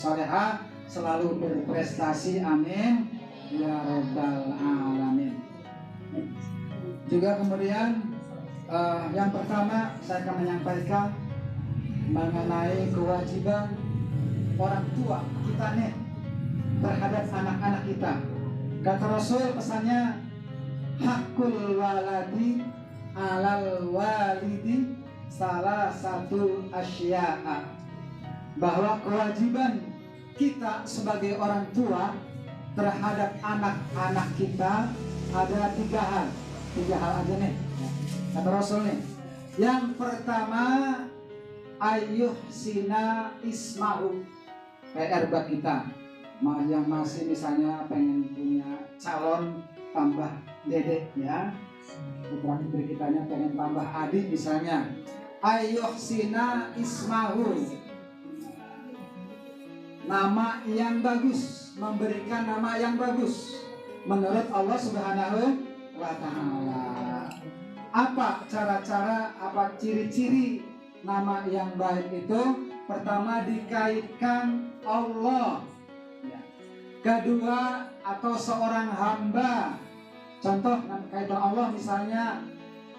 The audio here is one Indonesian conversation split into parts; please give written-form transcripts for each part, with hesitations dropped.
soleha, selalu berprestasi, amin ya rabbal alamin. Juga kemudian yang pertama saya akan menyampaikan mengenai kewajiban orang tua kita nih terhadap anak-anak kita. Kata Rasul pesannya, hakul waladi alal walidi salah satu asya'a, bahwa kewajiban kita sebagai orang tua terhadap anak-anak kita ada tiga hal aja nih kata Rasul nih. Yang pertama, ayuh sina ismahu, PR buat kita yang masih misalnya pengen punya calon tambah dedek ya, putra putri kitanya pengen tambah adik misalnya, ayuh sina ismahu, nama yang bagus, memberikan nama yang bagus menurut Allah Subhanahu wa Ta'ala. Apa cara-cara, apa ciri-ciri nama yang baik itu? Pertama, dikaitkan Allah. Kedua, atau seorang hamba. Contoh kaitan Allah misalnya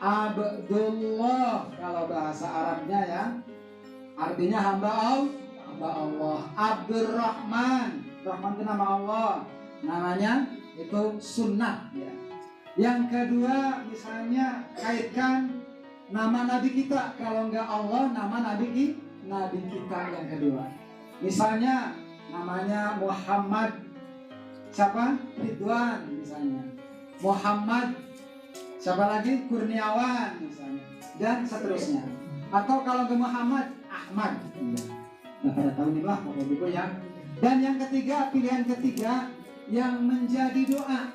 Abdullah kalau bahasa Arabnya ya, artinya hamba Allah. Abdurrahman, Rahman itu nama Allah, namanya itu sunnah ya. Yang kedua misalnya kaitkan nama nabi kita, kalau enggak Allah nama nabi kita yang kedua. Misalnya namanya Muhammad siapa? Ridwan misalnya. Muhammad siapa lagi? Kurniawan misalnya, dan seterusnya. Atau kalau ke Muhammad, Ahmad. Nah, pada tahun inilah Bapak Ibu ya. Dan yang ketiga, pilihan ketiga yang menjadi doa,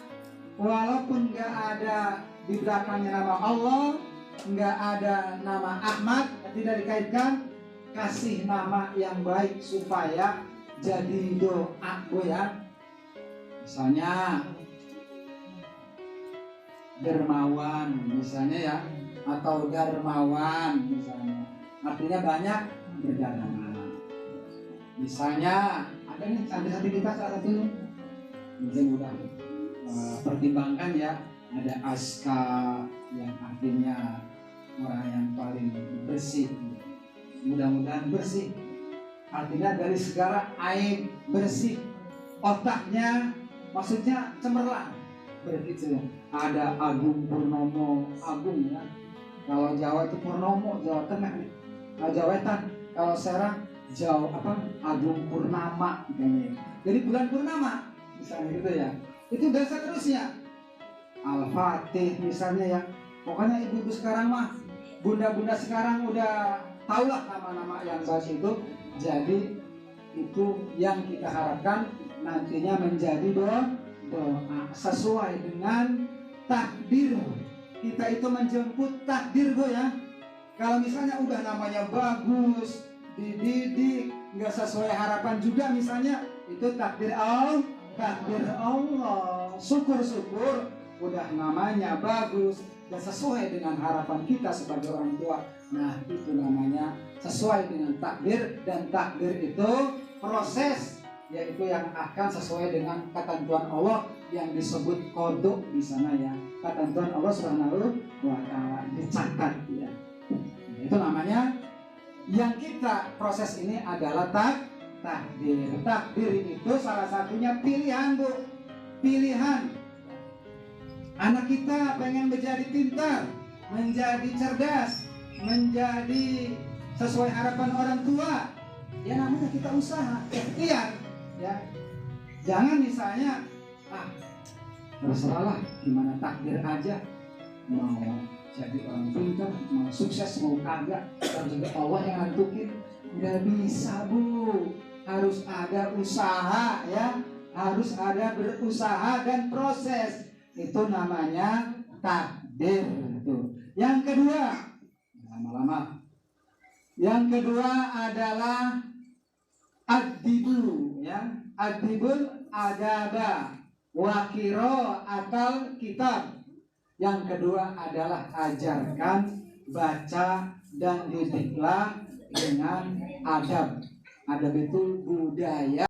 walaupun nggak ada di belakangnya nama Allah, nggak ada nama Ahmad, tidak dikaitkan, kasih nama yang baik supaya jadi doa Bu ya. Misalnya dermawan misalnya ya, atau darmawan misalnya, artinya banyak berdarah. Misalnya ada nih santri-santri kita salah satu mungkin udah pertimbangkan ya, ada Aska yang artinya orang yang paling bersih, mudah-mudahan bersih, artinya dari segala aib bersih, otaknya maksudnya cemerlang begitu. Ada Agung Purnomo, Agung ya, kalau Jawa itu Purnomo, Jawa Tengah nih. Jawa Wetan, kalau Serang Jawa Agung Purnama gitu. Jadi bulan purnama misalnya gitu ya. Itu dan seterusnya. Al-Fatih misalnya ya. Pokoknya ibu-ibu sekarang mah, bunda-bunda sekarang udah tahulah nama-nama yang baik itu. Jadi itu yang kita harapkan nantinya menjadi doa sesuai dengan takdir. Kita itu menjemput takdir Bu ya. Kalau misalnya udah namanya bagus, dididik, nggak sesuai harapan juga misalnya, itu takdir Allah. Syukur-syukur udah namanya bagus dan sesuai dengan harapan kita sebagai orang tua. Nah itu namanya sesuai dengan takdir, dan takdir itu proses, yaitu yang akan sesuai dengan ketentuan Allah yang disebut kodok di sana ya. Ketentuan Allah Subhanahu wa Ta'ala dicatat ya. Itu namanya yang kita proses ini adalah takdir. Takdir itu salah satunya pilihan Bu. Pilihan. Anak kita pengen menjadi pintar, menjadi cerdas, menjadi sesuai harapan orang tua. Ya namanya kita usaha, ikhtiar ya. Jangan misalnya terserahlah gimana takdir aja, mau jadi orang pintar, mau sukses, mau kagak, dan juga Allah yang nentuin. Nggak bisa Bu, harus ada usaha ya, harus ada berusaha dan proses. Itu namanya takdir itu. Yang kedua, lama-lama. Yang kedua adalah ad-dibu ya, ad-dibul adaba wakiro atau kitab. Yang kedua adalah ajarkan, baca dan didiklah dengan adab. ada betul budaya